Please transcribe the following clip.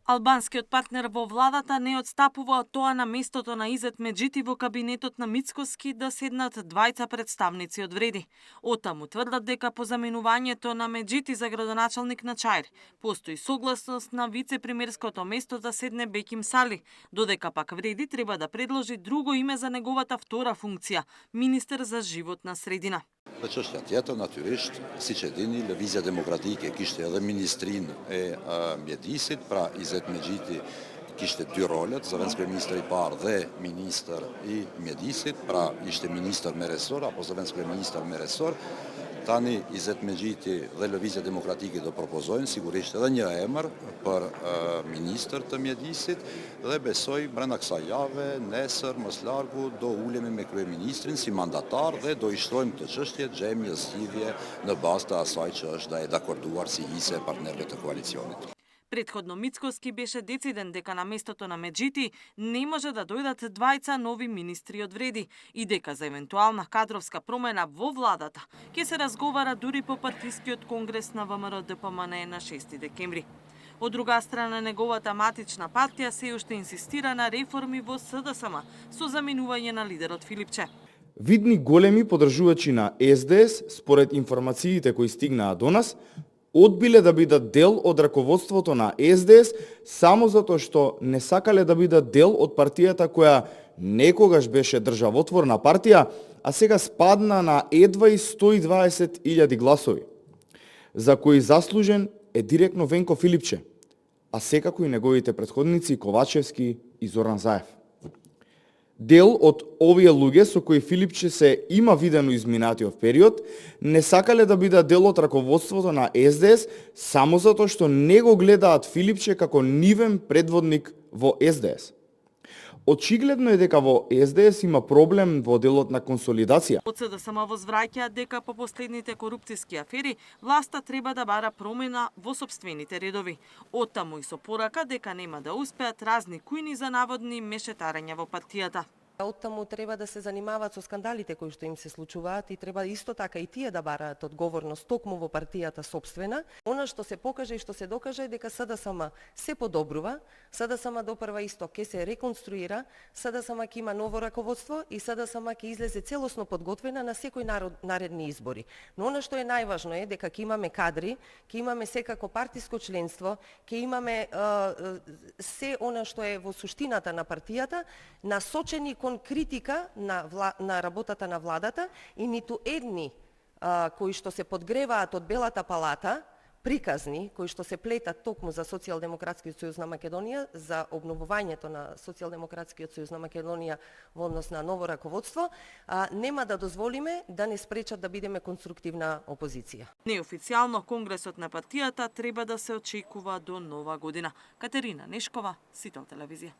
Албанскиот партнер во владата не отстапува од тоа на местото на Изет Меджити во кабинетот на Мицкоски да седнат двајца представници од Вреди. Оттаму тврдат дека по заменувањето на Меджити за градоначалник на Чаир постои согласност на вице-премиерското место да седне Беким Сали, додека пак Вреди треба да предложи друго име за неговата втора функција – министер за животна средина. Për çështja tjetër, natyrisht, siç e dini, Lëvizja Demokratike kishte edhe ministrinë e mjedisit, pra Izet Medjiti kishte dy rolet, zëvendës ministër I parë dhe ministër I mjedisit, pra ishte ministër me resor apo zëvendës ministër me resor. Tani Izet Medjiti dhe Lëvizja Demokratike do propozojnë sigurisht edhe një emër për ministër të mjedisit dhe besoj brenda kësaj jave, nesër, mos largu, do ulemi me kryeministrin si mandatar dhe do I shtrojmë këtë çështje, gjejmë një zgjidhje në bazë të asaj që është dakorduar si hise e partnerëve të koalicionit. Претходно Мицкоски беше дециден дека на местото на Меджити не може да дојдат двајца нови министри од Вреди и дека за евентуална кадровска промена во владата ќе се разговара дури по партискиот конгрес на ВМРО-ДПМН на 6 декември. Од друга страна, неговата матична партија се уште инсистира на реформи во СДСМ со заменување на лидерот Филипче. Видни големи поддржувачи на СДС, според информациите кои стигнаа до нас, одбиле да бидат дел од раководството на СДС само затоа што не сакале да бидат дел од партијата која некогаш беше државотворна партија, а сега спадна на едва и 120.000 гласови, за кои заслужен е директно Венко Филипче, а секако и неговите претходници Ковачевски и Зоран Заев. Дел од овие луѓе со кои Филипче се има видено изминатиот период, не сакале да бидат дел од раководството на СДС само затоа што не го гледаат Филипче како нивен предводник во СДС. Очигледно е дека во СДС има проблем во делот на консолидација. Од СДСМ возвраќаат дека по последните корупциски афери власта треба да бара промена во сопствените редови. Оттаму и со порака дека нема да успеат разни кујни за наводни мешетарења во партијата. Оттаму треба да се занимаваат со скандалите кои што им се случуваат и треба исто така и тие да бараат одговорност токму во партијата сопствена. Она што се покаже и што се докаже е дека СДСМ се подобрува, СДСМ допрва исто ќе се реконструира, СДСМ ќе има ново раководство и СДСМ ќе излезе целосно подготвена на секој наредни избори. Но она што е најважно е дека ќе имаме кадри, ќе имаме секако партиско членство, ќе имаме се она што е во суштината на партијата, насочени кон критика на работата на владата и ниту едни кои што се подгреваат од Белата палата, приказни кои што се плетат токму за Социјалдемократскиот сојуз на Македонија, за обновувањето на Социјалдемократскиот сојуз на Македонија во однос на ново раководство, нема да дозволиме да не спречат да бидеме конструктивна опозиција. Неофицијално конгресот на партијата треба да се очекува до нова година. Катерина Нешкова, Сител телевизија.